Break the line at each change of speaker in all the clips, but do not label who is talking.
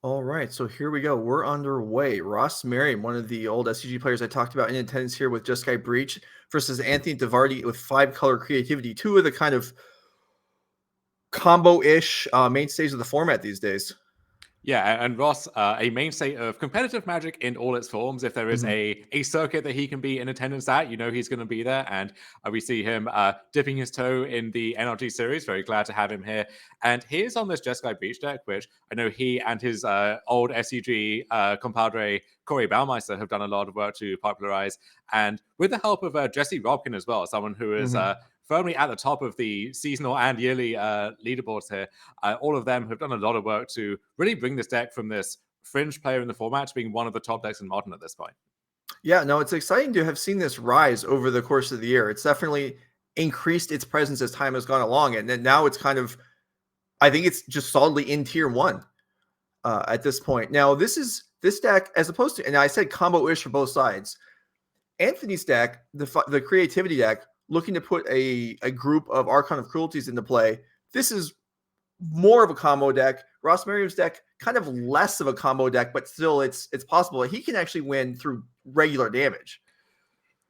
All right, so here we go. We're underway. Ross Merriam, one of the old SCG players I talked about in attendance here with Jeskai Breach versus Anthony DeVarti with 5-color creativity. Two of the kind of combo-ish mainstays of the format these days.
Yeah, and Ross, a mainstay of competitive Magic in all its forms. If there is a circuit that he can be in attendance at, he's going to be there. And we see him dipping his toe in the NRG series. Very glad to have him here. And he's on this Jeskai Breach deck, which I know he and his old SEG compadre Corey Baumeister have done a lot of work to popularize. And with the help of Jesse Robkin as well, someone who is firmly at the top of the seasonal and yearly leaderboards here. All of them have done a lot of work to really bring this deck from this fringe player in the format to being one of the top decks in Modern at this point.
Yeah, no, it's exciting to have seen this rise over the course of the year. It's definitely increased its presence as time has gone along. And then now it's kind of, I think it's just solidly in tier 1 at this point. Now, this deck, as opposed to, and I said combo-ish for both sides, Anthony's deck, the creativity deck, looking to put a group of Archon of Cruelties into play. This is more of a combo deck. Ross Merriam's deck, kind of less of a combo deck, but still it's possible. He can actually win through regular damage.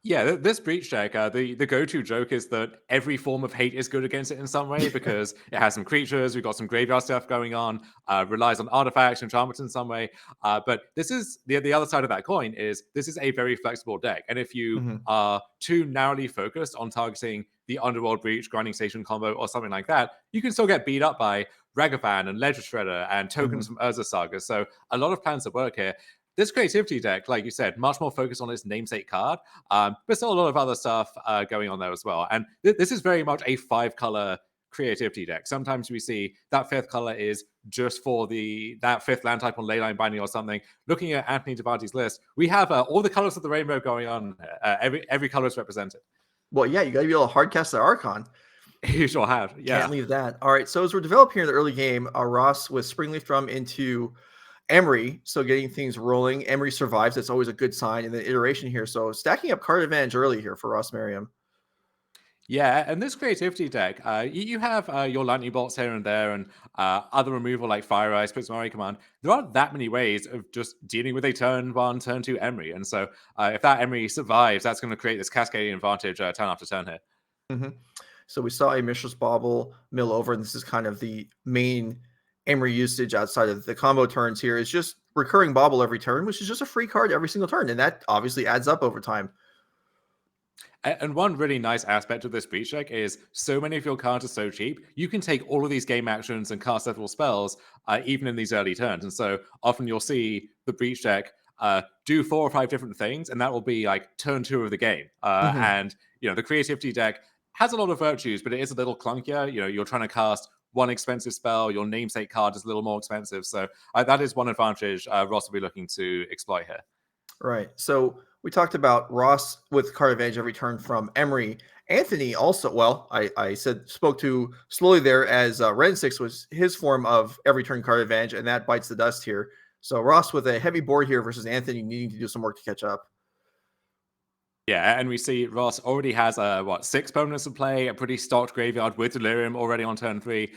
Yeah, this Breach deck, the go-to joke is that every form of hate is good against it in some way because it has some creatures, we've got some graveyard stuff going on, relies on artifacts, enchantments in some way. But this is the other side of that coin is this is a very flexible deck. And if you are too narrowly focused on targeting the Underworld Breach, Grinding Station combo, or something like that, you can still get beat up by Ragavan and Ledger Shredder and tokens from Urza Saga. So a lot of plans that work here. This creativity deck, like you said, much more focused on its namesake card, but still a lot of other stuff going on there as well. And this is very much a 5-color creativity deck. Sometimes we see that 5th color is just for that 5th land type on Leyline Binding or something. Looking at Anthony DeVarti's list, we have all the colors of the rainbow going on. Every color is represented.
Well, yeah, you got to be able to hardcast the Archon.
You sure have, yeah.
Can't leave that. All right, so as we're developing here in the early game, Ross with Springleaf Drum into Emery, so getting things rolling. Emery survives. That's always a good sign. And then iteration here. So stacking up card advantage early here for Ross Merriam.
Yeah, and this creativity deck, you have your lightning bolts here and there and other removal like Fire Ice, Prismatic Command. There aren't that many ways of just dealing with a turn 1, turn 2 Emery. And so if that Emery survives, that's going to create this cascading advantage turn after turn here.
So we saw a Mishra's Bauble mill over, and this is kind of the main Emery usage outside of the combo turns here is just recurring Bauble every turn, which is just a free card every single turn. And that obviously adds up over time.
And one really nice aspect of this Breach deck is so many of your cards are so cheap, you can take all of these game actions and cast several spells, even in these early turns. And so often you'll see the Breach deck do 4 or 5 different things, and that will be like turn 2 of the game. And, the creativity deck has a lot of virtues, but it is a little clunkier. You're trying to cast one expensive spell, your namesake card is a little more expensive. So that is one advantage Ross will be looking to exploit here.
Right. So we talked about Ross with card advantage every turn from Emery. Anthony also, well, I spoke to slowly there as Ren 6 was his form of every turn card advantage, and that bites the dust here. So Ross with a heavy board here versus Anthony needing to do some work to catch up.
Yeah, and we see Ross already has 6 permanents to play, a pretty stocked graveyard with Delirium already on turn 3,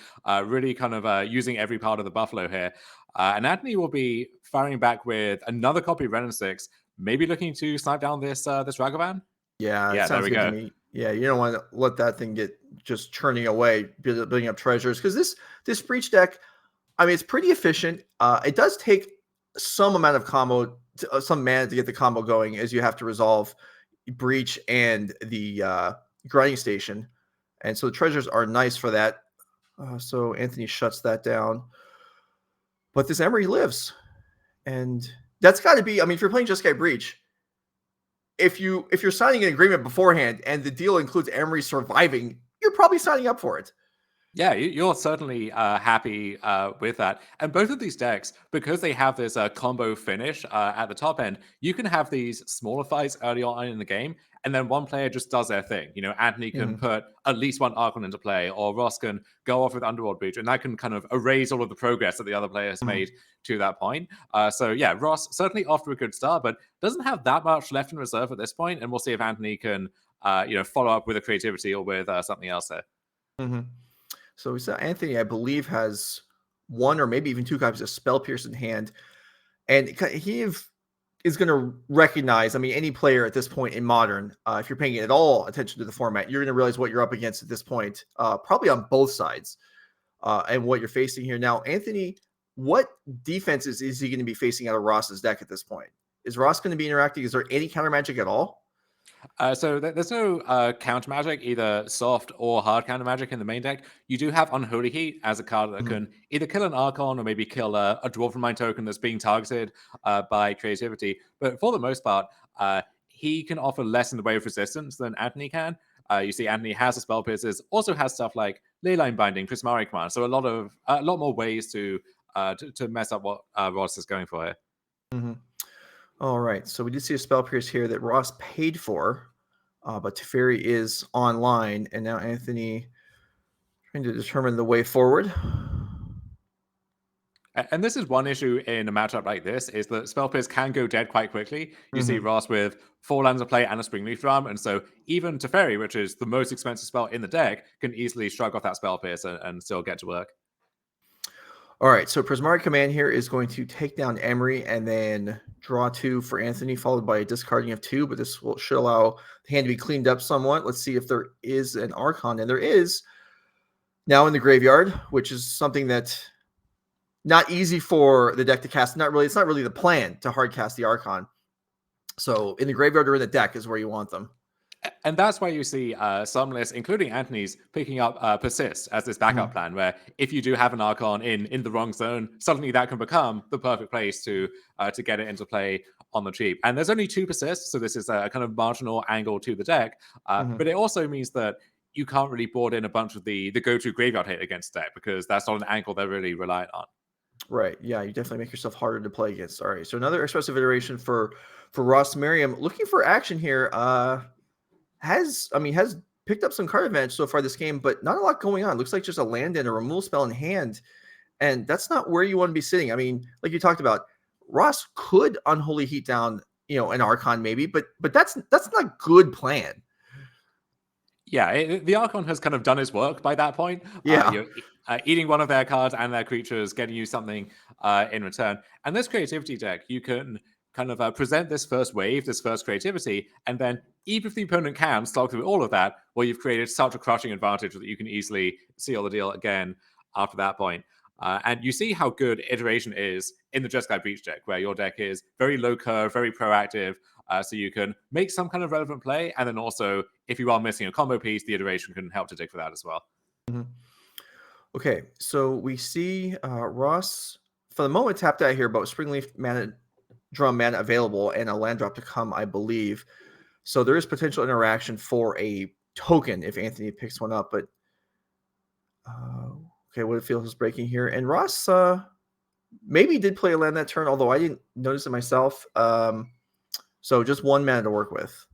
really kind of using every part of the Buffalo here. And Anthony will be firing back with another copy of Renin 6, maybe looking to snipe down this Ragavan.
Yeah, sounds good to me. Yeah, you don't want to let that thing get just churning away, building up treasures, because this Breach deck, I mean, it's pretty efficient. It does take some amount of combo, some mana to get the combo going, as you have to resolve Breach and the grinding station, and so the treasures are nice for that. So Anthony shuts that down, but this Emery lives, and that's got to be. I mean, if you're playing Jeskai Breach, if you're signing an agreement beforehand and the deal includes Emery surviving, you're probably signing up for it.
Yeah, you're certainly happy with that. And both of these decks, because they have this combo finish at the top end, you can have these smaller fights early on in the game, and then one player just does their thing. Anthony can put at least one Archon into play, or Ross can go off with Underworld Breach, and that can kind of erase all of the progress that the other player has made to that point. So yeah, Ross certainly off to a good start, but doesn't have that much left in reserve at this point, and we'll see if Anthony can follow up with a creativity or with something else there.
So we saw Anthony, I believe, has one or maybe even two copies of Spell Pierce in hand. And he is going to recognize, I mean, any player at this point in Modern, if you're paying at all attention to the format, you're going to realize what you're up against at this point, probably on both sides, and what you're facing here. Now, Anthony, what defenses is he going to be facing out of Ross's deck at this point? Is Ross going to be interacting? Is there any counter magic at all?
So there's no counter magic, either soft or hard counter magic in the main deck. You do have Unholy Heat as a card that can either kill an Archon or maybe kill a Dwarven Mine token that's being targeted by creativity. But for the most part, he can offer less in the way of resistance than Anthony can. You see, Anthony has the Spell Pierces, also has stuff like Leyline Binding, Prismatic Command. So a lot more ways to mess up what Ross is going for here.
Mm-hmm. All right, so we did see a Spell Pierce here that Ross paid for, but Teferi is online, and now Anthony trying to determine the way forward.
And this is one issue in a matchup like this, is that Spell Pierce can go dead quite quickly. You see Ross with 4 lands of play and a Springleaf Drum, and so even Teferi, which is the most expensive spell in the deck, can easily shrug off that Spell Pierce and still get to work.
All right, so Prismatic Command here is going to take down Emery and then draw 2 for Anthony, followed by a discarding of 2, but this should allow the hand to be cleaned up somewhat. Let's see if there is an Archon, and there is now in the graveyard, which is something that not easy for the deck to cast. It's not really the plan to hard cast the Archon. So in the graveyard or in the deck is where you want them.
And that's why you see some lists, including Anthony's, picking up Persist as this backup plan, where if you do have an Archon in the wrong zone, suddenly that can become the perfect place to get it into play on the cheap. And there's only 2 Persists, so this is a kind of marginal angle to the deck. But it also means that you can't really board in a bunch of the go-to graveyard hit against the deck, because that's not an angle they're really reliant on.
Right. Yeah, you definitely make yourself harder to play against. All right, so another expressive iteration for Ross. Merriam looking for action here. Has picked up some card advantage so far this game, but not a lot going on. Looks like just a land and a removal spell in hand, and that's not where you want to be sitting. I mean, like you talked about, Ross could Unholy Heat down, an Archon maybe, but that's not a good plan.
Yeah, the Archon has kind of done his work by that point.
Yeah.
Eating one of their cards and their creatures, getting you something in return. And this creativity deck, you can kind of present this first wave, this first creativity, and then even if the opponent can slog through all of that, well, you've created such a crushing advantage that you can easily seal the deal again after that point. And you see how good iteration is in the Jeskai Breach deck, where your deck is very low curve, very proactive, so you can make some kind of relevant play, and then also, if you are missing a combo piece, the iteration can help to dig for that as well.
Okay, so we see Ross, for the moment, tapped out here, but Springleaf Drum mana available and a land drop to come, I believe. So there is potential interaction for a token if Anthony picks one up, but okay, what it feels is breaking here. And Ross maybe did play a land that turn, although I didn't notice it myself. So just 1 mana to work with.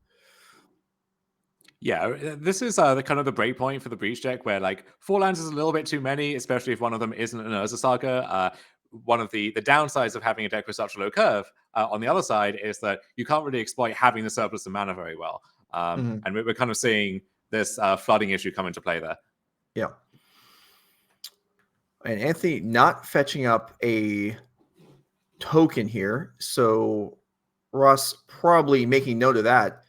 Yeah, this is the kind of the break point for the Breach deck, where like 4 lands is a little bit too many, especially if one of them isn't an Urza Saga. One of the downsides of having a deck with such a low curve on the other side is that you can't really exploit having the surplus of mana very well. And we're kind of seeing this flooding issue come into play there.
Yeah. And Anthony not fetching up a token here. So Ross probably making note of that,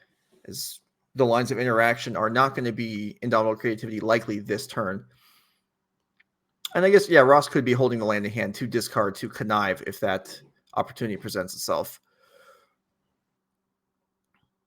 as the lines of interaction are not going to be Indomitable Creativity likely this turn. And I guess, yeah, Ross could be holding the land in hand to discard, to connive if that opportunity presents itself.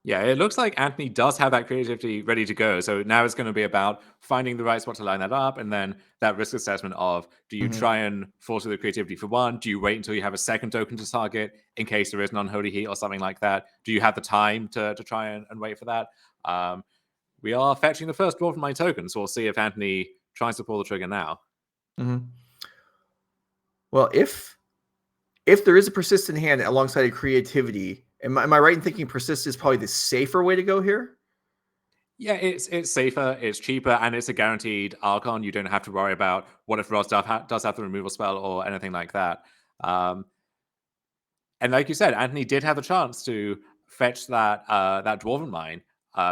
Yeah, it looks like Anthony does have that creativity ready to go. So now it's going to be about finding the right spot to line that up, and then that risk assessment of, do you try and force the creativity for one? Do you wait until you have a second token to target in case there is an Unholy Heat or something like that? Do you have the time to try and wait for that? We are fetching the first Dwarven Mine token, so we'll see if Anthony tries to pull the trigger now.
Well, if there is a persistent hand alongside a creativity, am I right in thinking persist is probably the safer way to go here?
Yeah, it's safer, it's cheaper, and it's a guaranteed Archon. You don't have to worry about what if Ross does have the removal spell or anything like that. And like you said, Anthony did have a chance to fetch that Dwarven Mine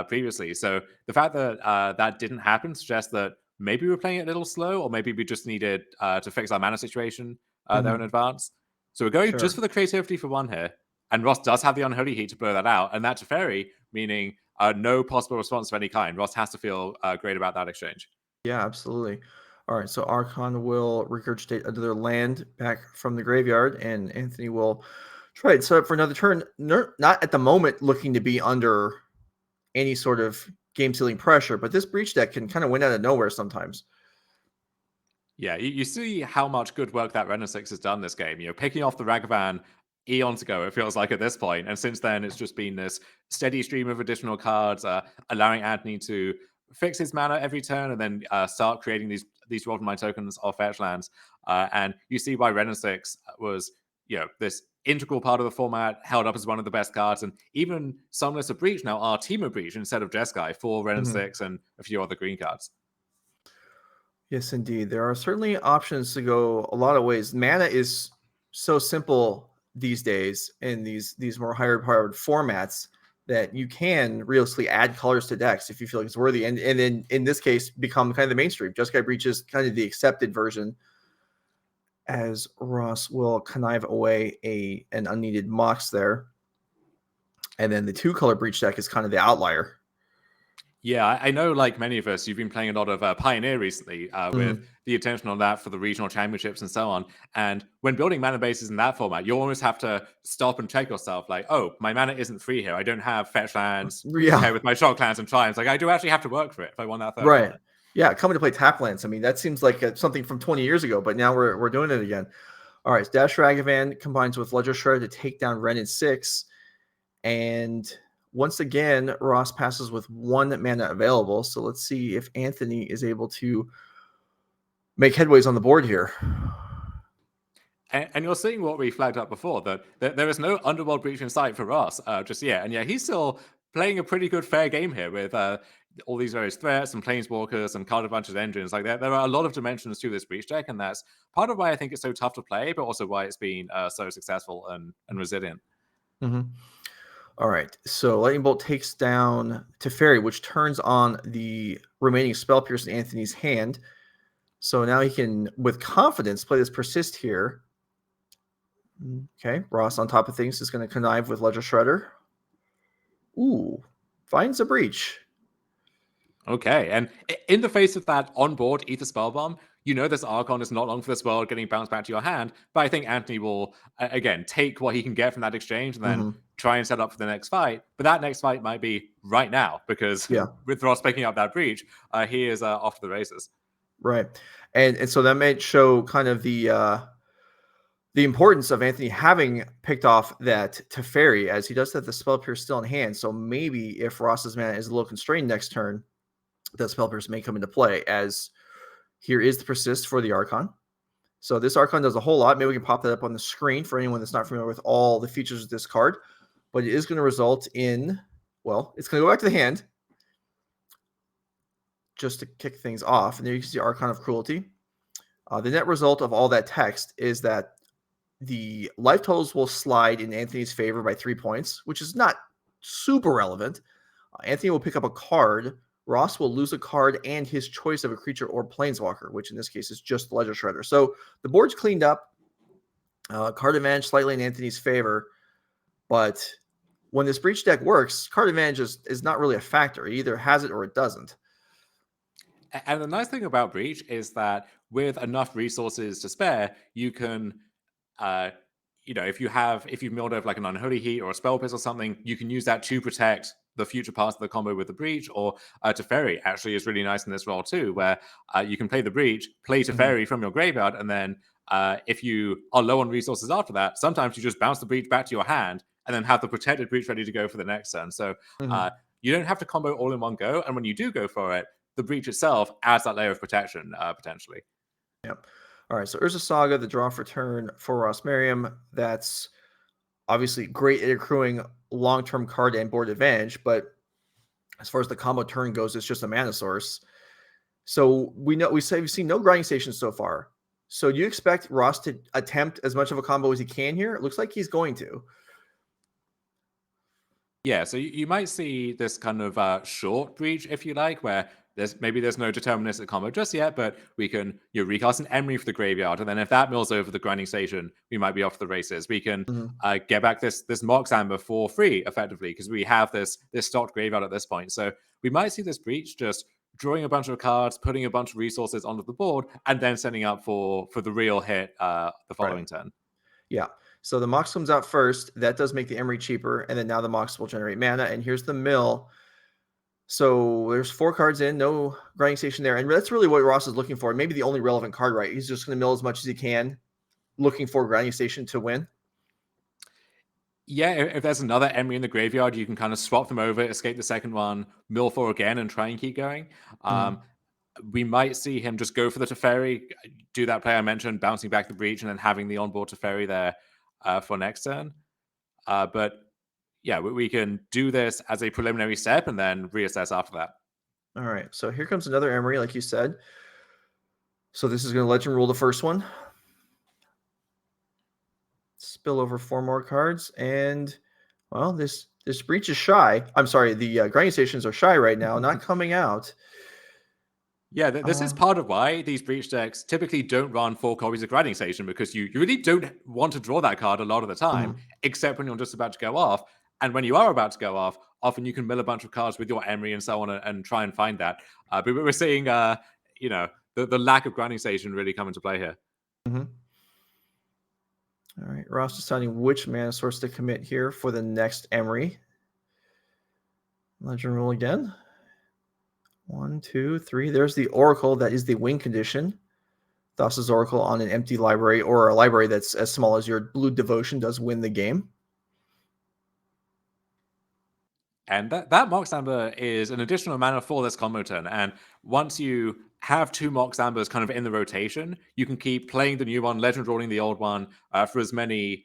previously. So the fact that that didn't happen suggests that maybe we're playing it a little slow, or maybe we just needed to fix our mana situation there in advance. So we're going just for the creativity for one here. And Ross does have the Unholy Heat to blow that out. And that Teferi, meaning no possible response of any kind. Ross has to feel great about that exchange.
Yeah, absolutely. All right, so Archon will regurgitate another land back from the graveyard, and Anthony will try and set up for another turn. Not at the moment looking to be under any sort of game-sealing pressure, but this Breach deck can kind of win out of nowhere sometimes.
Yeah, you see how much good work that Renner 6 has done this game. Picking off the Ragavan eons ago, it feels like at this point. And since then, it's just been this steady stream of additional cards, allowing Anthony to fix his mana every turn and then start creating these Roll Mind tokens off fetch lands. And you see why Renner 6 was this integral part of the format, held up as one of the best cards. And even Summoners of Breach now are Team of Breach instead of Jeskai for Renner 6 and a few other green cards.
Yes, indeed. There are certainly options to go a lot of ways. Mana is so simple these days in these more higher powered formats that you can realistically add colors to decks if you feel like it's worthy. And then in this case, become kind of the mainstream. Jeskai Breach is kind of the accepted version, as Ross will connive away an unneeded Mox there. And then the 2-color Breach deck is kind of the outlier.
Yeah, I know, like many of us, you've been playing a lot of Pioneer recently with the attention on that for the regional championships and so on. And when building mana bases in that format, you almost have to stop and check yourself, like, oh, my mana isn't free here. I don't have fetch lands paired with my shock lands and triumphs. Like, I do actually have to work for it if I want that third mana.
Yeah, coming to play tap lands. I mean, that seems like something from 20 years ago, but now we're doing it again. All right, Dash Ragavan combines with Ledger Shredder to take down Ren in 6. And once again, Ross passes with 1 mana available. So let's see if Anthony is able to make headways on the board here.
And you're seeing what we flagged up before, that there is no Underworld Breach in sight for Ross just yet. And yeah, he's still playing a pretty good fair game here with all these various threats and planeswalkers and card advantage engines. Like there are a lot of dimensions to this Breach deck, and that's part of why I think it's so tough to play, but also why it's been so successful and resilient.
All right, so Lightning Bolt takes down Teferi, which turns on the remaining Spell Pierce in Anthony's hand. So now he can, with confidence, play this Persist here. Okay, Ross on top of things is going to connive with Ledger Shredder. Ooh, finds a Breach.
Okay, and in the face of that on-board Aether Spellbomb, this Archon is not long for this world getting bounced back to your hand, but I think Anthony will, again, take what he can get from that exchange and then try and set up for the next fight. But that next fight might be right now, because with Ross picking up that Breach, he is off to the races.
Right, and so that may show kind of the importance of Anthony having picked off that Teferi, as he does have the Spell Pierce still in hand. So maybe if Ross's mana is a little constrained next turn, that Spell Pierce may come into play, as here is the Persist for the Archon. So this Archon does a whole lot. Maybe we can pop that up on the screen for anyone that's not familiar with all the features of this card. But it is going to result in, well, it's going to go back to the hand just to kick things off. And there you can see Archon of Cruelty. The net result of all that text is that the life totals will slide in Anthony's favor by 3 points, which is not super relevant. Anthony will pick up a card. Ross will lose a card and his choice of a creature or planeswalker, which in this case is just Ledger Shredder. So the board's cleaned up. Card advantage slightly in Anthony's favor. But when this Breach deck works, card advantage is not really a factor. It either has it or it doesn't.
And the nice thing about Breach is that with enough resources to spare, you can, if you've milled over like an Unholy Heat or a Spell Pierce or something, you can use that to protect the future parts of the combo with the Breach. Or Teferi actually is really nice in this role too, where you can play the Breach, play Teferi from your graveyard, and then if you are low on resources after that, sometimes you just bounce the Breach back to your hand and then have the protected Breach ready to go for the next turn. So you don't have to combo all in one go, and when you do go for it, the Breach itself adds that layer of protection potentially.
Yep. All right, so Urza Saga, the draw for turn for Ross Merriam. That's obviously great at accruing long-term card and board advantage, but as far as the combo turn goes, it's just a mana source. So we've seen no grinding stations so far. So do you expect Ross to attempt as much of a combo as he can here? It looks like he's going to.
Yeah, so you might see this kind of short Breach, if you like, where maybe there's no deterministic combo just yet, but we can recast an Emery for the graveyard, and then if that mills over the grinding station, we might be off the races. We can get back this Mox Amber for free, effectively, because we have this stocked graveyard at this point. So we might see this Breach just drawing a bunch of cards, putting a bunch of resources onto the board, and then setting up for the real hit the following turn.
Yeah. So the Mox comes out first. That does make the Emery cheaper, and then now the Mox will generate mana. And here's the mill. So there's 4 cards in, no grinding station there. And that's really what Ross is looking for. Maybe the only relevant card, right? He's just going to mill as much as he can, looking for grinding station to win.
Yeah, if there's another Emery in the graveyard, you can kind of swap them over, escape the second one, mill 4 again, and try and keep going. We might see him just go for the Teferi, do that play I mentioned, bouncing back the Breach, and then having the onboard Teferi there for next turn. But yeah, we can do this as a preliminary step and then reassess after that.
All right, so here comes another Emery, like you said. So this is going to Legend Rule the first one. Spill over 4 more cards, and well, this Breach is shy. I'm sorry, the grinding stations are shy right now, not coming out.
Yeah, this is part of why these Breach decks typically don't run 4 copies of Grinding Station, because you really don't want to draw that card a lot of the time, except when you're just about to go off. And when you are about to go off, often you can mill a bunch of cards with your Emery and so on and try and find that. But we're seeing, the lack of Grinding Station really come into play here.
All right, Ross deciding which mana source to commit here for the next Emery. Legend Rule again. 1, 2, 3. There's the Oracle. That is the win condition. Thassa's Oracle on an empty library, or a library that's as small as your Blue Devotion, does win the game.
And that Mox Amber is an additional mana for this combo turn. And once you have 2 Mox Ambers kind of in the rotation, you can keep playing the new one, legend rolling the old one for as many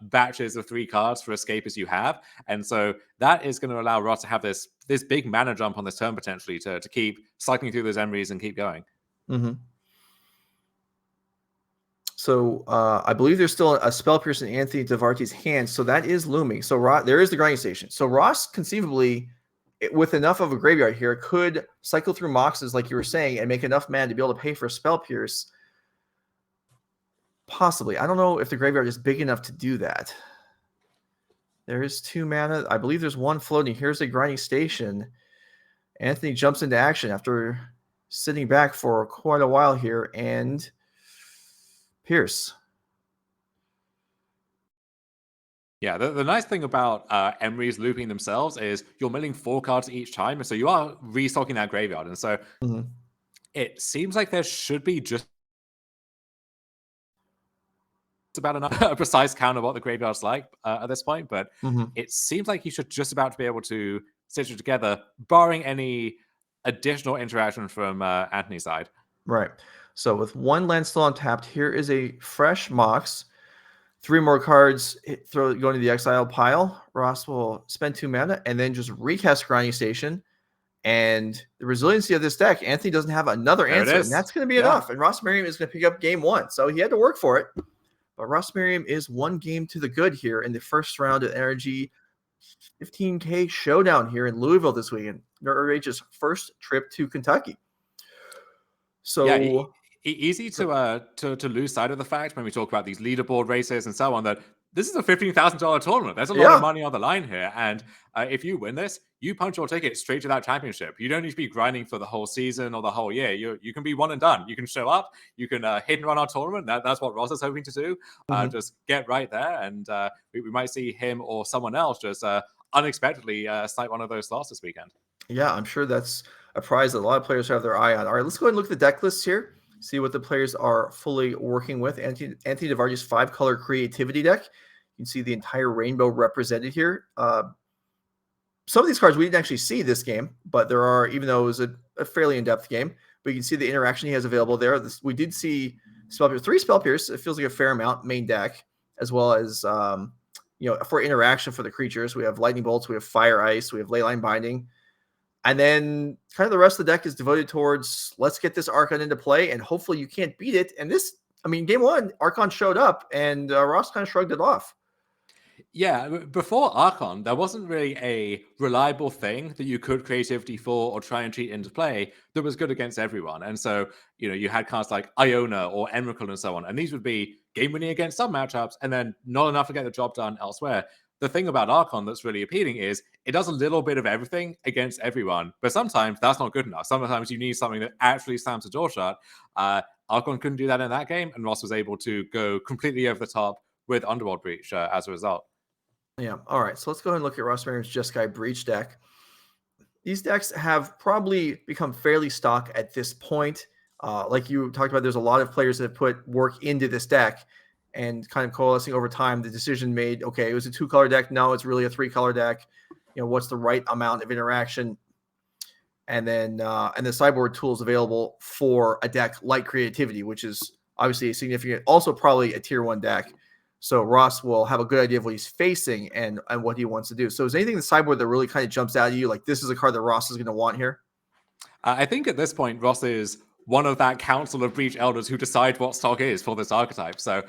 batches of 3 cards for escape as you have. And so that is going to allow Ross to have this big mana jump on this turn, potentially, to keep cycling through those Emerys and keep going.
So I believe there's still a Spell Pierce in Anthony DeVarti's hand, so that is looming. So there is the grinding station. So Ross, conceivably, with enough of a graveyard here, could cycle through Moxes, like you were saying, and make enough mana to be able to pay for a Spell Pierce. Possibly. I don't know if the graveyard is big enough to do that. There is 2 mana. I believe there's 1 floating. Here's a grinding station. Anthony jumps into action after sitting back for quite a while here, and Pierce.
Yeah, the nice thing about Emery's looping themselves is you're milling 4 cards each time, and so you are restocking that graveyard. And so it seems like there should be just about enough a precise count of what the graveyard's like at this point, but it seems like you should just about to be able to stitch it together, barring any additional interaction from Anthony's side.
Right. So with 1 land still untapped, here is a fresh Mox. 3 more cards going to the exile pile. Ross will spend 2 mana and then just recast Grinding Station. And the resiliency of this deck, Anthony doesn't have another answer, and that's going to be enough. And Ross Merriam is going to pick up game 1. So he had to work for it. But Ross Merriam is 1 game to the good here in the first round of Energy 15K Showdown here in Louisville this weekend. Nerd's first trip to Kentucky. So
yeah, easy to lose sight of the fact when we talk about these leaderboard races and so on that this is a $15,000 tournament. There's a lot of money on the line here, and if you win this, you punch your ticket straight to that championship. You don't need to be grinding for the whole season or the whole year. You can be one and done. You can show up. You can hit and run our tournament. That's what Ross is hoping to do. Just get right there, and we might see him or someone else just unexpectedly snipe one of those slots this weekend.
Yeah, I'm sure that's a prize that a lot of players have their eye on. All right, let's go ahead and look at the deck lists here. See what the players are fully working with. Anthony DeVarti's 5-color creativity deck. You can see the entire rainbow represented here. Some of these cards we didn't actually see this game, but there are, even though it was a fairly in-depth game, but you can see the interaction he has available there. We did see Spell Pierce, 3 Spell Pierce. It feels like a fair amount main deck, as well as for interaction for the creatures. We have Lightning Bolts, we have Fire Ice, we have Leyline Binding. And then kind of the rest of the deck is devoted towards, let's get this Archon into play, and hopefully you can't beat it. And this, game 1, Archon showed up, and Ross kind of shrugged it off.
Yeah, before Archon, there wasn't really a reliable thing that you could creativity for or try and cheat into play that was good against everyone. And so, you had cards like Iona or Emrakul and so on, and these would be game winning against some matchups and then not enough to get the job done elsewhere. The thing about Archon that's really appealing is it does a little bit of everything against everyone, but sometimes that's not good enough. Sometimes you need something that actually slams the door shut. Archon couldn't do that in that game, and Ross was able to go completely over the top with Underworld Breach as a result.
Yeah. All right. So let's go ahead and look at Ross Merriam's Jeskai Breach deck. These decks have probably become fairly stock at this point. Like you talked about, there's a lot of players that have put work into this deck and kind of coalescing over time. The decision made, okay, it was a 2-color deck. No, it's really a 3-color deck. What's the right amount of interaction? And then the sideboard tools available for a deck like Creativity, which is obviously a significant, also probably a tier 1 deck. So Ross will have a good idea of what he's facing and what he wants to do. So is there anything in the sideboard that really kind of jumps out at you? Like, this is a card that Ross is going to want here?
I think at this point, Ross is one of that council of Breach Elders who decide what stock is for this archetype. So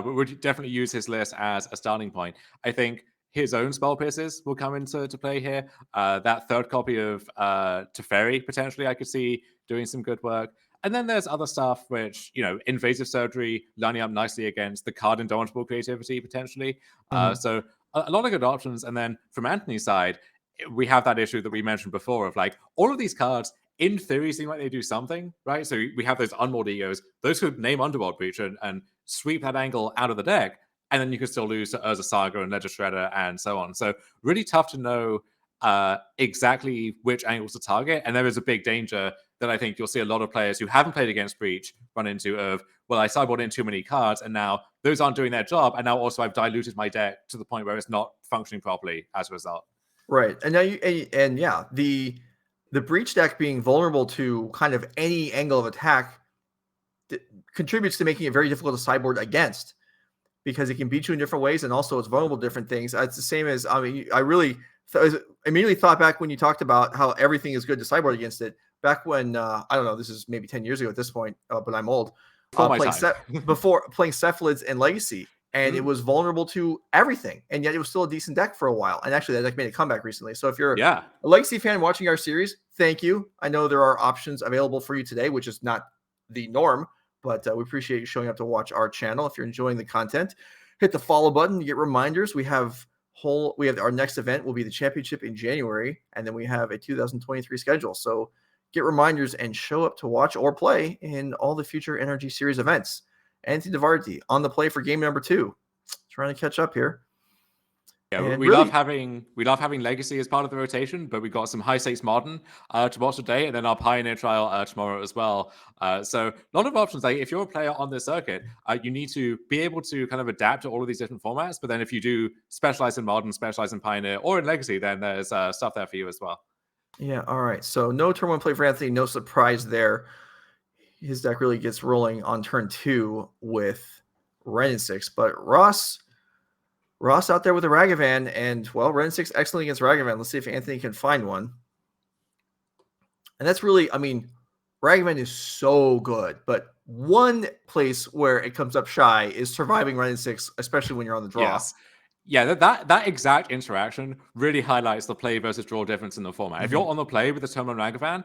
we would definitely use his list as a starting point. I think his own Spell Pierces will come into play here. That third copy of Teferi, potentially, I could see doing some good work. And then there's other stuff which, Invasive Surgery lining up nicely against the card Indomitable Creativity, potentially. So a lot of good options. And then from Anthony's side, we have that issue that we mentioned before of like, all of these cards, in theory, seem like they do something, right? So we have those Unmold Egos. Those could name Underworld Breach and sweep that angle out of the deck. And then you could still lose to Urza Saga and Ledger Shredder and so on. So really tough to know exactly which angles to target. And there is a big danger that I think you'll see a lot of players who haven't played against Breach run into of, well, I sideboard in too many cards and now those aren't doing their job. And now also I've diluted my deck to the point where it's not functioning properly as a result.
Right. And now the Breach deck being vulnerable to kind of any angle of attack contributes to making it very difficult to sideboard against, because it can beat you in different ways and also it's vulnerable to different things. It's the same as, I really immediately thought back when you talked about how everything is good to sideboard against it. Back when, I don't know, this is maybe 10 years ago at this point, but I'm old. Before playing Cephalids and Legacy, and it was vulnerable to everything, and yet it was still a decent deck for a while. And actually, that deck made a comeback recently. So if you're a Legacy fan watching our series, thank you. I know there are options available for you today, which is not the norm, but we appreciate you showing up to watch our channel. If you're enjoying the content, hit the follow button to get reminders. We have our next event will be the championship in January, and then we have a 2023 schedule. So get reminders and show up to watch or play in all the future NRG series events. Anthony DeVarti on the play for game number 2. Trying to catch up here.
Yeah, we love having Legacy as part of the rotation, but we got some high stakes Modern to watch today, and then our Pioneer trial tomorrow as well. So a lot of options. Like if you're a player on this circuit, you need to be able to kind of adapt to all of these different formats. But then if you do specialize in Modern, specialize in Pioneer, or in Legacy, then there's stuff there for you as well.
Yeah. All right. So no turn 1 play for Anthony. No surprise there. His deck really gets rolling on turn 2 with Ren and 6, but Ross out there with a Ragavan, and well, Ren 6 excellent against Ragavan. Let's see if Anthony can find one. And that's really, Ragavan is so good, but one place where it comes up shy is surviving Ren 6, especially when you're on the draw.
Yes. Yeah, that exact interaction really highlights the play versus draw difference in the format. If you're on the play with the Terminal Ragavan,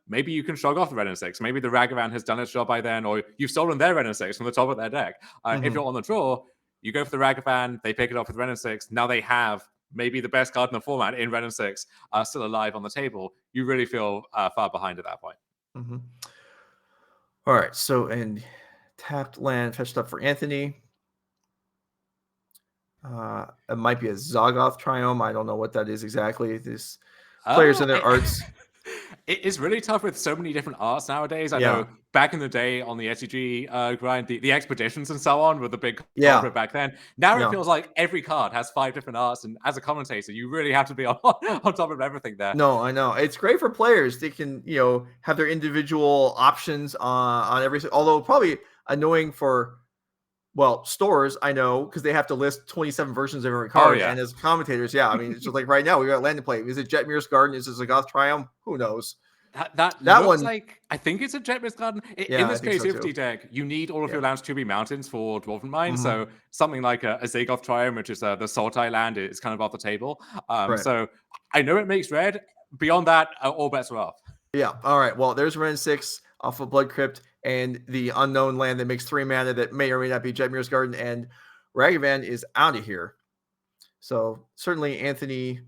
maybe you can shrug off the Ren and 6. Maybe the Ragavan has done its job by then, or you've stolen their Ren and 6 from the top of their deck. If you're on the draw, you go for the Ragavan, they pick it up with Ren and 6. Now they have maybe the best card in the format in Ren and 6 still alive on the table. You really feel far behind at that point.
All right, so and tapped land fetched up for Anthony. It might be a Zoggoth Triome. I don't know what that is exactly. These players and their arts.
It is really tough with so many different arts nowadays. I know back in the day on the SCG grind, the expeditions and so on were the big culprit back then. Now it feels like every card has 5 different arts, and as a commentator, you really have to be on top of everything there.
No, I know. It's great for players. They can, have their individual options on every, although probably annoying for stores, I know, because they have to list 27 versions of every card. And as commentators, it's just like right now, we got land to play. Is it Jetmir's Garden? Is it Zoggoth Triumph? Who knows?
That looks one, like, I think it's a Jetmist Garden. In this creativity deck, you need all of your lands to be mountains for Dwarven Mine. So something like a Zagoth Triumph, which is the Sultai land, is kind of off the table. So I know it makes red. Beyond that, all bets are off.
Yeah. All right. Well, there's Ren 6 off of Blood Crypt and the unknown land that makes 3 mana that may or may not be Jetmir's Garden. And Ragavan is out of here. So certainly Anthony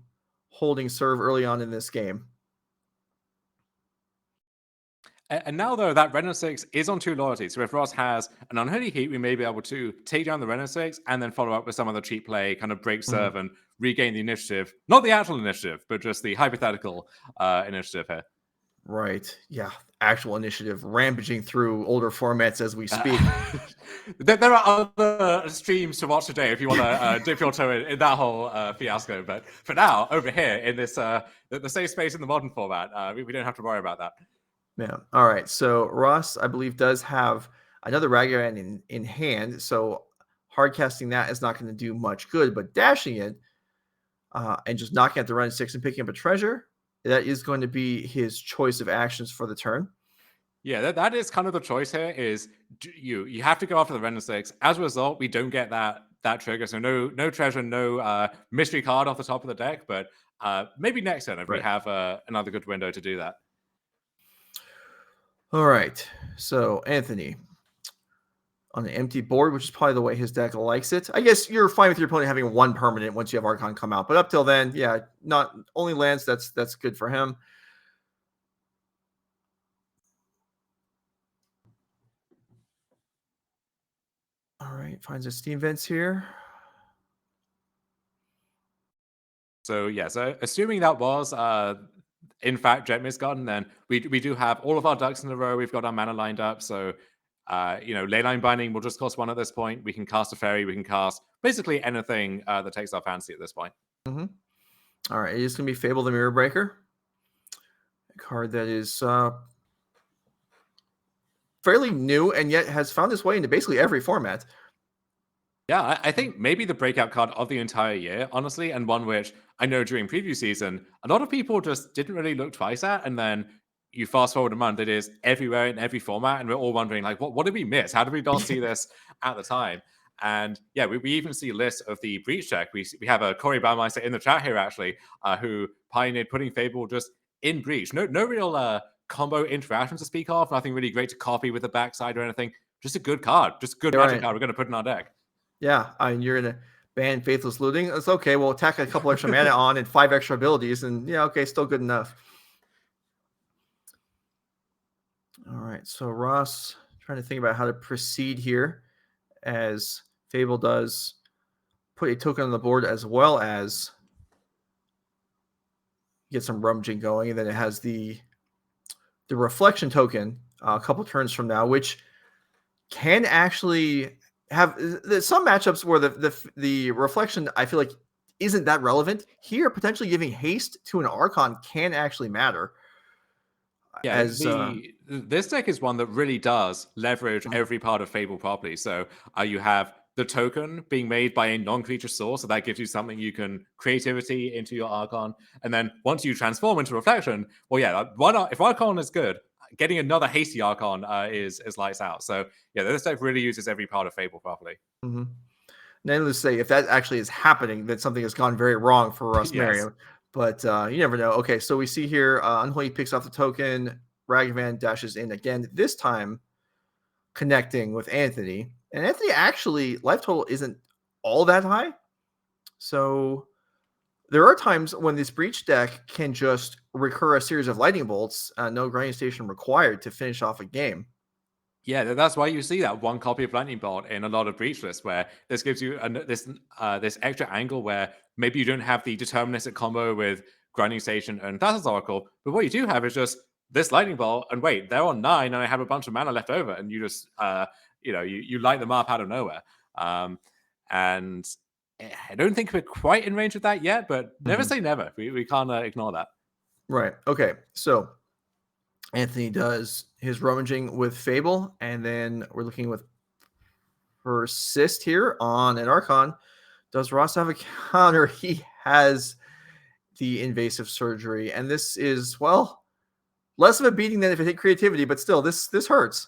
holding serve early on in this game.
And now, though, that Ren 6 is on 2 loyalties. So if Ross has an Unholy Heat, we may be able to take down the Ren 6 and then follow up with some other cheap play, kind of break serve and regain the initiative. Not the actual initiative, but just the hypothetical initiative here. Right.
Yeah. Actual initiative rampaging through older formats as we speak.
There are other streams to watch today if you want to dip your toe in that whole fiasco. But for now, over here in this the safe space in the modern format, we don't have to worry about that.
Yeah. All right. So Ross, I believe, does have another Ragavan in hand. So hard casting that is not going to do much good, but dashing it and just knocking out the Ren 6 and picking up a treasure, that is going to be his choice of actions for the turn.
Yeah, that is kind of the choice here. Is you have to go after the Ren 6. As a result, we don't get that trigger. So no treasure, no mystery card off the top of the deck. But maybe next turn if we have another good window to do that.
All right. So Anthony on an empty board, which is probably the way his deck likes it. I guess you're fine with your opponent having 1 permanent once you have Archon come out, but up till then, yeah, not only lands. That's good for him. All right, finds a Steam Vents here.
So yeah, so assuming that was in fact Jetmir's Garden, then we do have all of our ducks in a row. We've got our mana lined up. So Leyline Binding will just cost 1 at this point. We can cast a Teferi. We can cast basically anything that takes our fancy at this point.
All right, it's going to be Fable the Mirror Breaker. A card that is fairly new and yet has found its way into basically every format.
Yeah, I think maybe the breakout card of the entire year, honestly, and one which I know during preview season, a lot of people just didn't really look twice at, and then you fast forward a month, it is everywhere in every format, and we're all wondering, like, what did we miss? How did we not see this at the time? And yeah, we even see lists of the Breach deck. We have a Corey Baumeister in the chat here, actually, who pioneered putting Fable just in Breach. No real combo interaction to speak of, nothing really great to copy with the backside or anything. Just a good card, just a good magic card we're going to put in our deck.
Yeah, you're going to ban Faithless Looting. It's okay. We'll attack a couple extra mana on and 5 extra abilities, and yeah, okay, still good enough. All right, so Ross trying to think about how to proceed here as Fable does put a token on the board as well as get some rummaging going, and then it has the reflection token a couple turns from now, which can actually have some matchups where the reflection, I feel like, isn't that relevant. Here, potentially giving haste to an Archon can actually matter.
Yeah, this deck is one that really does leverage every part of Fable properly. So you have the token being made by a non-creature source, so that gives you something you can creativity into your Archon. And then once you transform into Reflection, well, yeah, why not? If Archon is good, getting another hasty Archon is lights out. So yeah, this deck really uses every part of Fable properly.
Needless to say, if that actually is happening, then something has gone very wrong for Russ Merriam. But you never know. Okay, so we see here Unholy picks off the token. Ragavan dashes in again, this time connecting with Anthony. And Anthony actually, life total isn't all that high. So there are times when this Breach deck can just recur a series of lightning bolts, no grinding station required to finish off a game.
Yeah, that's why you see that 1 copy of Lightning Bolt in a lot of Breach lists, where this gives you this extra angle where maybe you don't have the deterministic combo with Grinding Station and Thassa's Oracle, but what you do have is just this Lightning Bolt, and wait, they're on 9, and I have a bunch of mana left over, and you just you light them up out of nowhere. And I don't think we're quite in range of that yet, but never say never. We can't ignore that.
Right. Okay. So Anthony does his rummaging with Fable, and then we're looking with Persist here on an Archon. Does Ross have a counter? He has the Invasive Surgery, and this is, well, Less of a beating than if it hit creativity, but still, this hurts.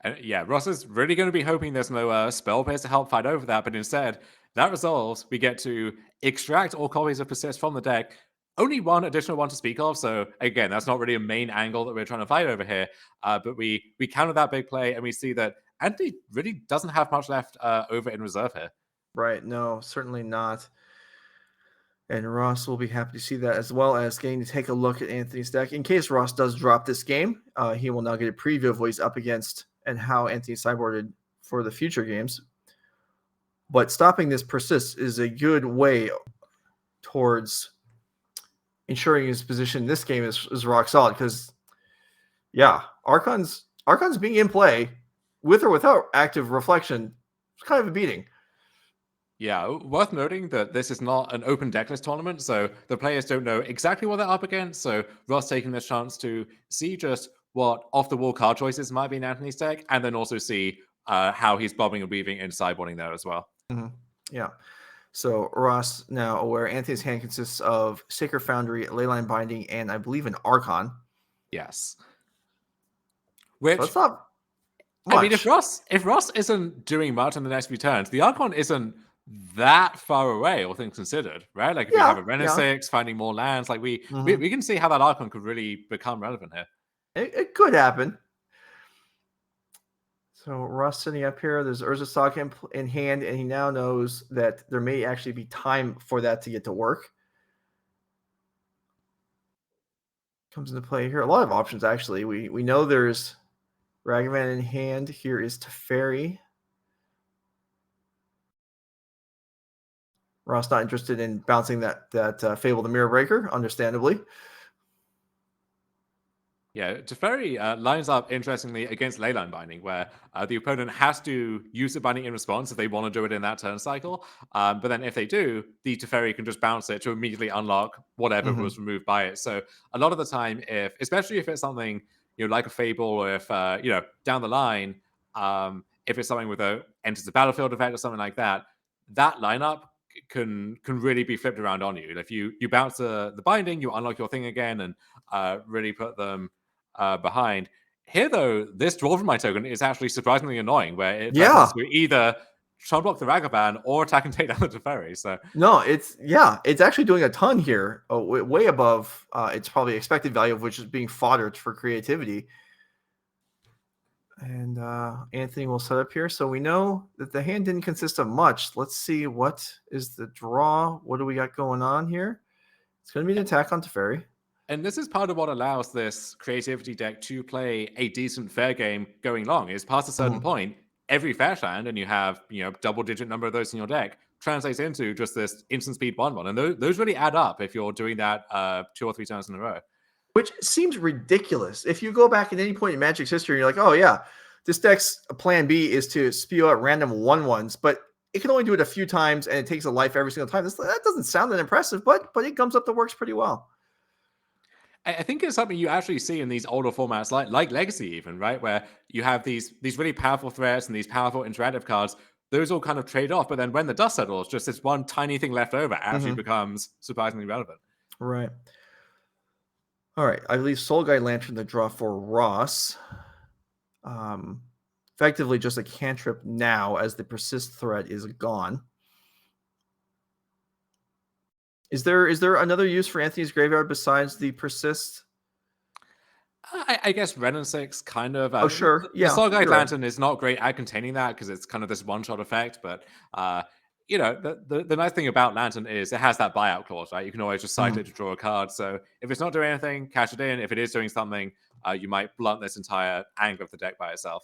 And yeah, Ross is really going to be hoping there's no spell pierce to help fight over that, but instead, that resolves. We get to extract all copies of Persist from the deck. Only one additional one to speak of, so again, that's not really a main angle that we're trying to fight over here. But we counter that big play, and we see that Anthony really doesn't have much left over in reserve here.
Right, no, certainly not. And Ross will be happy to see that, as well as getting to take a look at Anthony's deck. In case Ross does drop this game, he will now get a preview of what he's up against and how Anthony sideboarded for the future games. But stopping this Persist is a good way towards ensuring his position in this game is rock solid. Because, yeah, Archon's being in play, with or without active reflection, it's kind of a beating.
Yeah, worth noting that this is not an open decklist tournament, so the players don't know exactly what they're up against. So Ross taking this chance to see just what off-the-wall card choices might be in Anthony's deck, and then also see how he's bobbing and weaving and sideboarding there as well.
Mm-hmm. Yeah. So Ross now aware Anthony's hand consists of Sacred Foundry, Leyline Binding, and I believe an Archon.
Yes. Which,
so it's not much.
I mean, if Ross isn't doing much in the next few turns, the Archon isn't that far away, all things considered, right? Like if you have a Ren 6, finding more lands, like we can see how that Archon could really become relevant here.
It could happen. So Ross sitting up here, there's Urza Stock in hand, and he now knows that there may actually be time for that to get to work. Comes into play here. A lot of options, actually. We know there's Ragavan in hand. Here is Teferi. Ross not interested in bouncing that Fable the Mirror Breaker, understandably.
Yeah, Teferi lines up interestingly against Leyline Binding, where the opponent has to use the binding in response if they want to do it in that turn cycle. But then if they do, the Teferi can just bounce it to immediately unlock whatever was removed by it. So a lot of the time, especially if it's something like a Fable, or if down the line, if it's something with a enters the battlefield effect or something like that, that lineup can really be flipped around on you. If you bounce the binding, you unlock your thing again and really put them behind. Here, though, this draw from my token is actually surprisingly annoying, where it threatens to either try block the Ragavan or attack and take down the Teferi. So
no, it's actually doing a ton here, way above its probably expected value, of which is being foddered for creativity. And Anthony will set up here. So we know that the hand didn't consist of much. Let's see, what is the draw? What do we got going on here? It's going to be an attack on Teferi.
And this is part of what allows this creativity deck to play a decent fair game going long. Is past a certain point, every fair land, and you have double-digit number of those in your deck, translates into just this instant speed 1/1. And those really add up if you're doing that 2 or 3 times in a row.
Which seems ridiculous. If you go back at any point in Magic's history, you're like, oh yeah, this deck's plan B is to spew out random 1/1s, but it can only do it a few times, and it takes a life every single time. That doesn't sound that impressive, but it comes up that works pretty well.
I think it's something you actually see in these older formats, like Legacy, even, right, where you have these really powerful threats and these powerful interactive cards. Those all kind of trade off, but then when the dust settles, just this one tiny thing left over actually becomes surprisingly relevant.
Right. All right, I believe Soul Guide Lantern the draw for Ross. Effectively just a cantrip now, as the Persist threat is gone. Is there another use for Anthony's graveyard besides the Persist?
I guess Ren 6 kind of.
Oh, sure. Yeah.
The Soul Guide Lantern is not great at containing that because it's kind of this one-shot effect, but the nice thing about Lantern is it has that buyout clause, right? You can always just cite it to draw a card. So if it's not doing anything, cash it in. If it is doing something, you might blunt this entire angle of the deck by itself.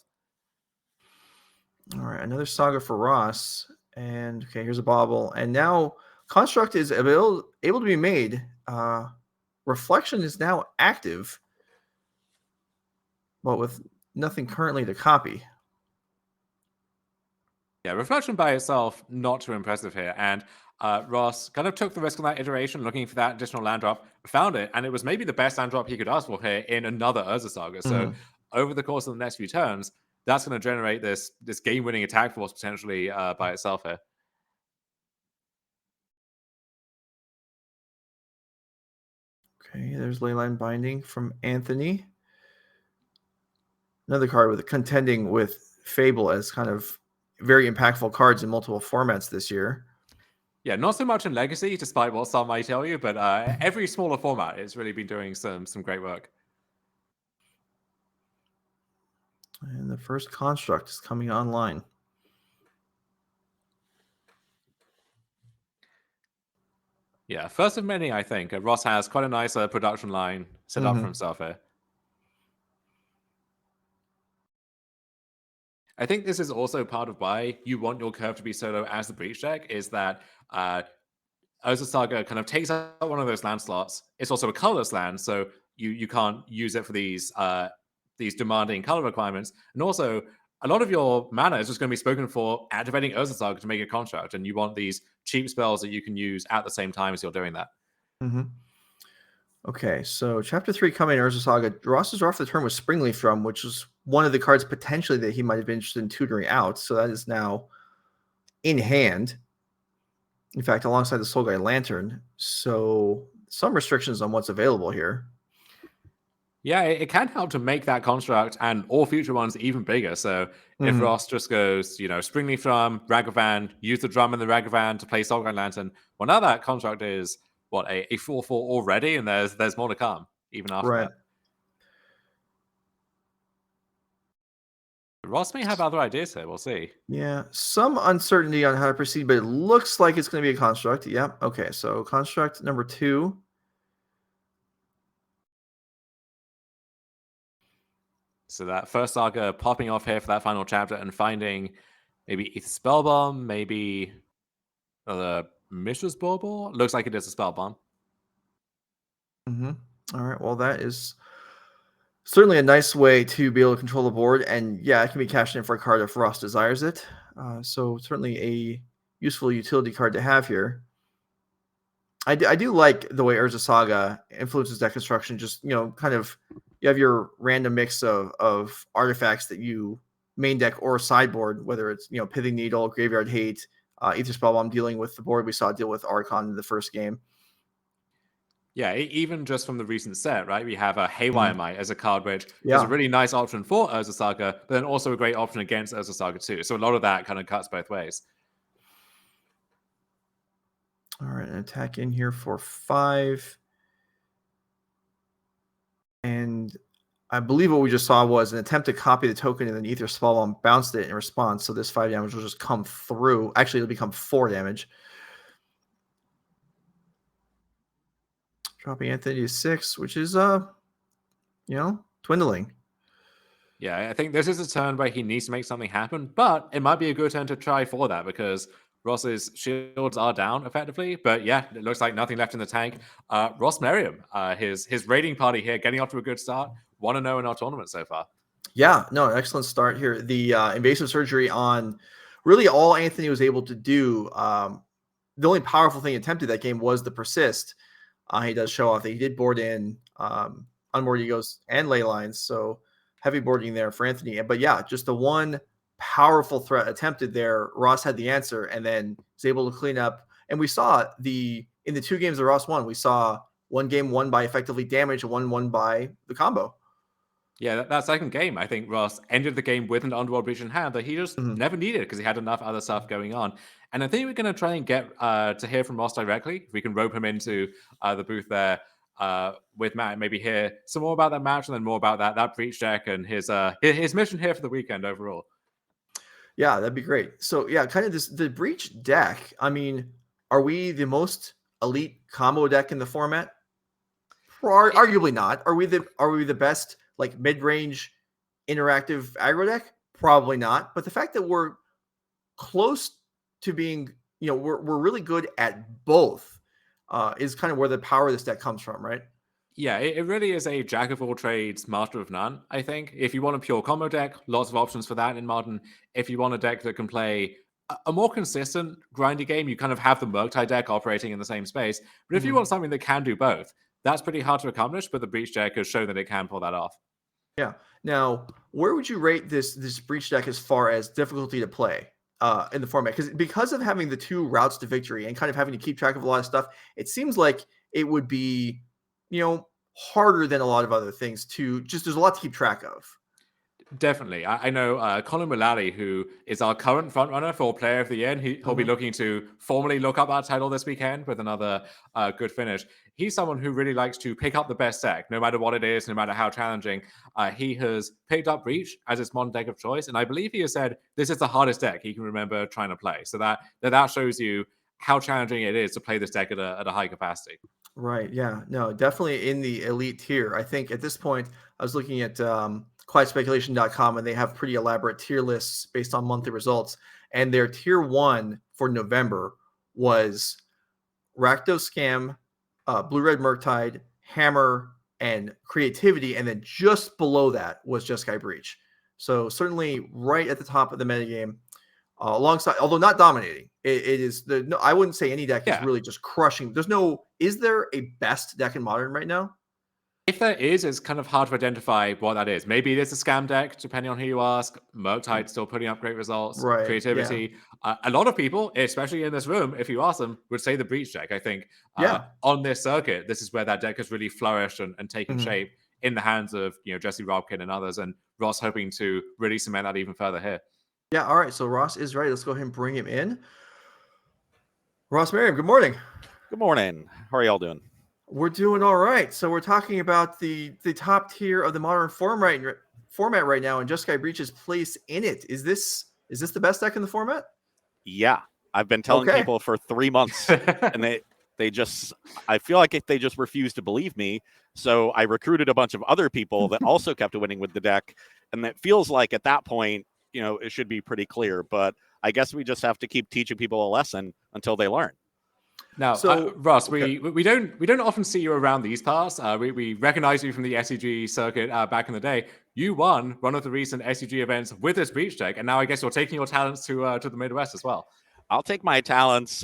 All right, another Saga for Ross. And okay, here's a Bauble. And now Construct is able to be made. Reflection is now active, but with nothing currently to copy.
Yeah, Reflection by itself, not too impressive here. And Ross kind of took the risk on that iteration, looking for that additional land drop, found it, and it was maybe the best land drop he could ask for here in another Urza Saga. So over the course of the next few turns, that's going to generate this game-winning attack force potentially by itself here.
Okay, there's Leyline Binding from Anthony. Another card with contending with Fable as kind of very impactful cards in multiple formats this year.
Yeah, not so much in Legacy, despite what some might tell you, but every smaller format has really been doing some great work.
And the first construct is coming online.
Yeah, first of many, I think. Ross has quite a nice production line set up for himself here. I think this is also part of why you want your curve to be solo as the Breach deck, is that Urza Saga kind of takes out one of those land slots. It's also a colorless land, so you can't use it for these demanding color requirements. And also, a lot of your mana is just going to be spoken for activating Urza Saga to make a construct, and you want these cheap spells that you can use at the same time as you're doing that.
Okay, so Chapter 3 coming in Urza Saga. Ross is off the turn with Springleaf Drum, which is one of the cards potentially that he might have been interested in tutoring out. So that is now in hand. In fact, alongside the Soul Guide Lantern. So some restrictions on what's available here.
Yeah, it can help to make that construct and all future ones even bigger. So if Ross just goes, Springleaf Drum, Ragavan, use the drum and the Ragavan to play Soul Guide Lantern, well, now that construct is, what, a 4/4 already, and there's more to come, even after that. Ross may have other ideas here. We'll see.
Yeah, some uncertainty on how to proceed, but it looks like it's going to be a construct. Yep. Okay, so construct number 2.
So that first saga popping off here for that final chapter and finding maybe Aether Spellbomb, maybe the Mishra's Bauble. Looks like it is a Spellbomb.
All right, well, that is certainly a nice way to be able to control the board, and yeah, it can be cashed in for a card if Ross desires it. So certainly a useful utility card to have here. I do like the way Urza Saga influences deck construction. Just, kind of, you have your random mix of artifacts that you main deck or sideboard, whether it's, Pithing Needle, Graveyard Hate, Aether Spellbomb dealing with the board we saw deal with Archon in the first game.
Yeah, even just from the recent set, right? We have a Haywire Might as a card, which is a really nice option for Urza Saga, but then also a great option against Urza Saga too. So a lot of that kind of cuts both ways.
All right, an attack in here for 5. And I believe what we just saw was an attempt to copy the token, and then Aether Spellbomb bounced it in response. So this 5 damage will just come through. Actually, it'll become 4 damage. Dropping Anthony to 6, which is, dwindling.
Yeah, I think this is a turn where he needs to make something happen, but it might be a good turn to try for that because Ross's shields are down effectively. But yeah, it looks like nothing left in the tank. Ross Merriam, his raiding party here, getting off to a good start. 1-0 in our tournament so far.
Yeah, no, excellent start here. The invasive surgery on really all Anthony was able to do. The only powerful thing attempted that game was the persist. He does show off that he did board in Unmoored Egos and Ley Lines, so heavy boarding there for Anthony. But yeah, just the one powerful threat attempted there. Ross had the answer and then was able to clean up. And we saw in the 2 games that Ross won, we saw one game won by effectively damage and one won by the combo.
Yeah, that second game, I think Ross ended the game with an Underworld Breach in hand that he just never needed because he had enough other stuff going on. And I think we're going to try and get to hear from Ross directly. If we can rope him into the booth there with Matt, and maybe hear some more about that match and then more about that Breach deck and his mission here for the weekend overall.
Yeah, that'd be great. So yeah, kind of the Breach deck. I mean, are we the most elite combo deck in the format? Arguably not. Are we the best like mid-range interactive aggro deck? Probably not. But the fact that we're close to being, we're really good at both is kind of where the power of this deck comes from, right?
Yeah, it really is a jack of all trades, master of none, I think. If you want a pure combo deck, lots of options for that in Modern. If you want a deck that can play a more consistent grindy game, you kind of have the Murktide deck operating in the same space. But if you want something that can do both, that's pretty hard to accomplish, but the Breach deck has shown that it can pull that off.
Yeah. Now, where would you rate this Breach deck as far as difficulty to play in the format? Because of having the 2 routes to victory and kind of having to keep track of a lot of stuff, it seems like it would be, harder than a lot of other things there's a lot to keep track of.
Definitely. I know Colin Mullally, who is our current frontrunner for Player of the Year, and he'll be looking to formally look up that title this weekend with another good finish. He's someone who really likes to pick up the best deck, no matter what it is, no matter how challenging. He has picked up Breach as his modern deck of choice, and I believe he has said this is the hardest deck he can remember trying to play. So that shows you how challenging it is to play this deck at a high capacity.
Right. Yeah. No, definitely in the elite tier. I think at this point, I was looking at quietspeculation.com, and they have pretty elaborate tier lists based on monthly results. And their tier 1 for November was Rakdos Scam, Blue Red Murktide, Hammer, and Creativity. And then just below that was Jeskai Breach. So certainly right at the top of the metagame, alongside, although not dominating. It is I wouldn't say any deck is really just crushing. Is there a best deck in Modern right now?
If there is, it's kind of hard to identify what that is. Maybe it is a scam deck, depending on who you ask. Murktide still putting up great results.
Right,
Creativity. Yeah. A lot of people, especially in this room, if you ask them, would say the Breach deck. I think on this circuit, this is where that deck has really flourished and taken shape in the hands of Jesse Robkin and others. And Ross hoping to really cement that even further here.
Yeah, all right. So Ross is right. Let's go ahead and bring him in. Ross Merriam, good morning.
Good morning. How are y'all doing?
We're doing all right. So we're talking about the top tier of the Modern format right now, and Jeskai Breach's place in it. Is this the best deck in the format?
Yeah, I've been telling people for 3 months, and they just, I feel like they just refuse to believe me. So I recruited a bunch of other people that also kept winning with the deck, and it feels like at that point, it should be pretty clear. But I guess we just have to keep teaching people a lesson until they learn.
Now, Ross, we don't often see you around these parts. We recognize you from the SCG circuit back in the day. You won one of the recent SCG events with this Breach deck, and now I guess you're taking your talents to the Midwest as well.
I'll take my talents,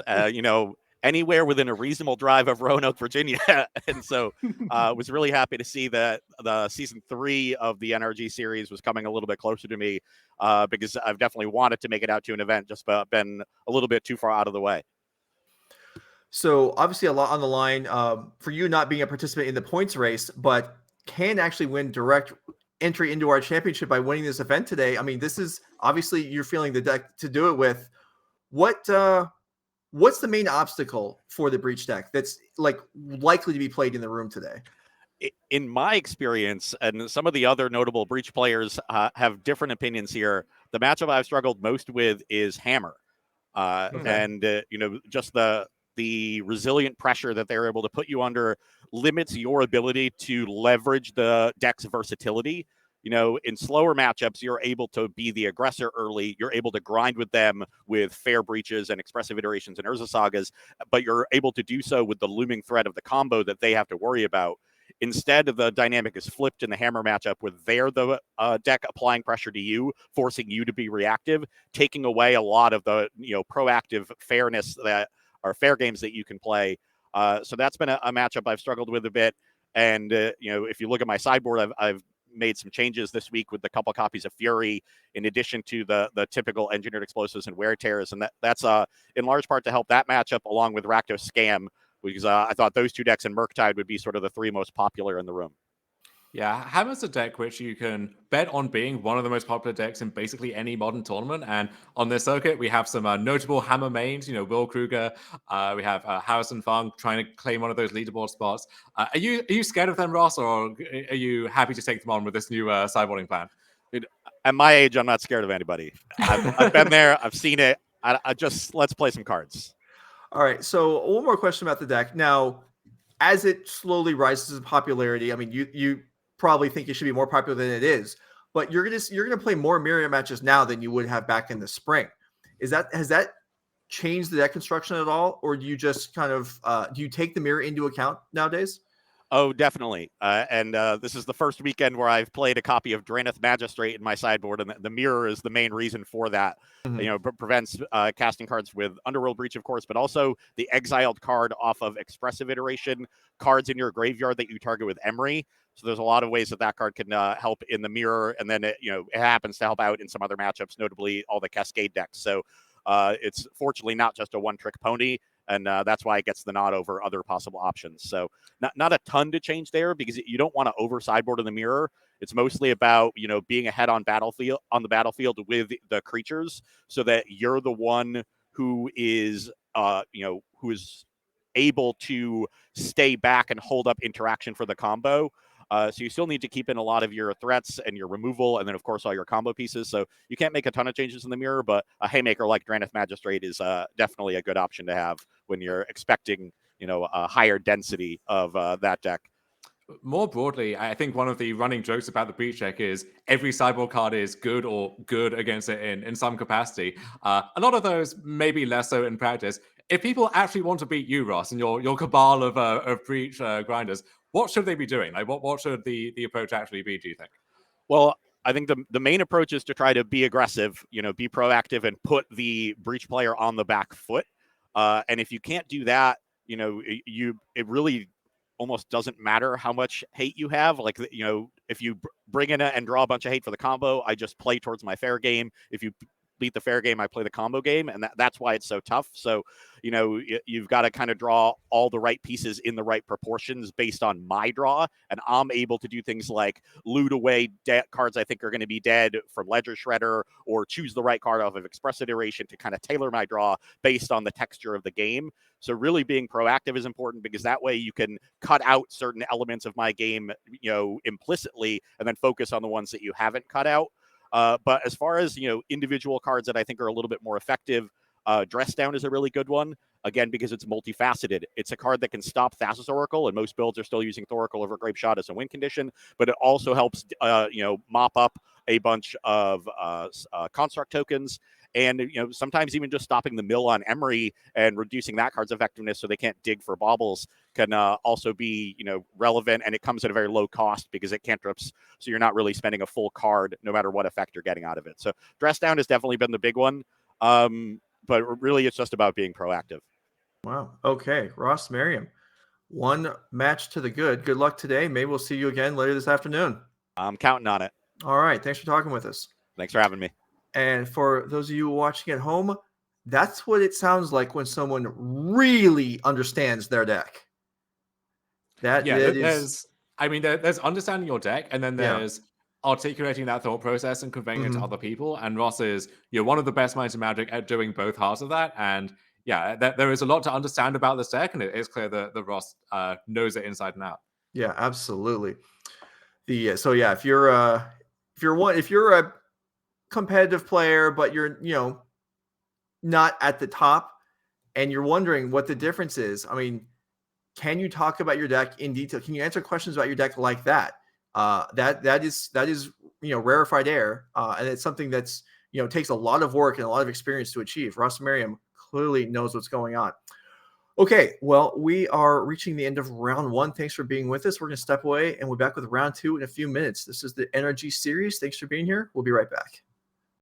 anywhere within a reasonable drive of Roanoke, Virginia. And so was really happy to see that the season 3 of the NRG series was coming a little bit closer to me because I've definitely wanted to make it out to an event, just been a little bit too far out of the way.
So obviously a lot on the line for you not being a participant in the points race, but can actually win direct entry into our championship by winning this event today. I mean, this is obviously you're feeling the deck to do it with. What's the main obstacle for the Breach deck that's likely to be played in the room today?
In my experience, and some of the other notable Breach players have different opinions here, the matchup I've struggled most with is Hammer. And just the resilient pressure that they're able to put you under limits your ability to leverage the deck's versatility. In slower matchups, you're able to be the aggressor early. You're able to grind with them with fair breaches and expressive iterations and Urza sagas, but you're able to do so with the looming threat of the combo that they have to worry about. Instead, the dynamic is flipped in the Hammer matchup where they're the deck applying pressure to you, forcing you to be reactive, taking away a lot of the proactive fairness or fair games that you can play. So that's been a matchup I've struggled with a bit. And, if you look at my sideboard, I've made some changes this week with a couple copies of Fury, in addition to the typical engineered explosives and wear tears. And that's in large part to help that matchup along with Rakdos Scam, because I thought those two decks and Murktide would be sort of the 3 most popular in the room.
Yeah, Hammer's a deck which you can bet on being one of the most popular decks in basically any modern tournament. And on this circuit, we have some notable Hammer mains. Will Kruger, we have Harrison Funk trying to claim one of those leaderboard spots. Are you scared of them, Ross, or are you happy to take them on with this new sideboarding plan?
Dude, at my age, I'm not scared of anybody. I've been there. I've seen it. I just let's play some cards.
All right. So one more question about the deck. Now, as it slowly rises in popularity, I mean, you probably think it should be more popular than it is, but you're gonna play more Merriam matches now than you would have back in the spring. Has that changed the deck construction at all, or do you just kind of do you take the mirror into account nowadays?
Oh, definitely. And this is the first weekend where I've played a copy of Drannith Magistrate in my sideboard, and the mirror is the main reason for that. Prevents casting cards with Underworld Breach, of course, but also the exiled card off of Expressive Iteration, cards in your graveyard that you target with Emery. So there's a lot of ways that card can help in the mirror, and then it happens to help out in some other matchups, notably all the Cascade decks. So it's fortunately not just a one-trick pony. and that's why it gets the nod over other possible options. So not a ton to change there, because you don't want to over sideboard in the mirror. It's mostly about, being ahead on the battlefield with the creatures, so that you're the one who is who is able to stay back and hold up interaction for the combo. So you still need to keep in a lot of your threats and your removal, and then of course all your combo pieces. So you can't make a ton of changes in the mirror, but a haymaker like Drannith Magistrate is definitely a good option to have when you're expecting a higher density of that deck.
More broadly, I think one of the running jokes about the Breach deck is every sideboard card is good or good against it in some capacity. A lot of those maybe less so in practice. If people actually want to beat you, Ross, and your cabal of Breach grinders, what should they be doing? Like, what should the approach actually be, do you think?
Well, I think the main approach is to try to be aggressive, be proactive, and put the Breach player on the back foot. And if you can't do that, it really almost doesn't matter how much hate you have. Like, if you bring in and draw a bunch of hate for the combo, I just play towards my fair game. If you beat the fair game, I play the combo game, and that's why it's so tough. So, you've got to kind of draw all the right pieces in the right proportions based on my draw, and I'm able to do things like loot away cards I think are going to be dead from Ledger Shredder, or choose the right card off of Expressive Iteration to kind of tailor my draw based on the texture of the game. So really being proactive is important, because that way you can cut out certain elements of my game, implicitly, and then focus on the ones that you haven't cut out. But as far as, individual cards that I think are a little bit more effective, Dress Down is a really good one, again, because it's multifaceted. It's a card that can stop Thassa's Oracle, and most builds are still using Thoracle over Grape Shot as a win condition, but it also helps, mop up a bunch of construct tokens, and sometimes even just stopping the mill on Emery and reducing that card's effectiveness so they can't dig for baubles can also be relevant, and it comes at a very low cost because it cantrips, so you're not really spending a full card no matter what effect you're getting out of it. So Dress Down has definitely been the big one, but really it's just about being proactive.
Wow. Okay, Ross, Merriam, one match to the good. Good luck today. Maybe we'll see you again later this afternoon.
I'm counting on it.
All right. Thanks for talking with us.
Thanks for having me.
And for those of you watching at home, that's what it sounds like when someone really understands their deck.
There's understanding your deck, and then there's articulating that thought process and conveying it to other people. And Ross is one of the best minds in Magic at doing both halves of that. And there is a lot to understand about this deck, and it is clear that Ross knows it inside and out.
Yeah, absolutely. If you're a competitive player, but you're not at the top, and you're wondering what the difference is, I mean, can you talk about your deck in detail? Can you answer questions about your deck like that? That is rarefied air, and it's something that's takes a lot of work and a lot of experience to achieve. Ross Merriam clearly knows what's going on. Okay, well, we are reaching the end of round one. Thanks for being with us. We're going to step away, and we're back with round two in a few minutes. This is the NRG series. Thanks for being here. We'll be right back.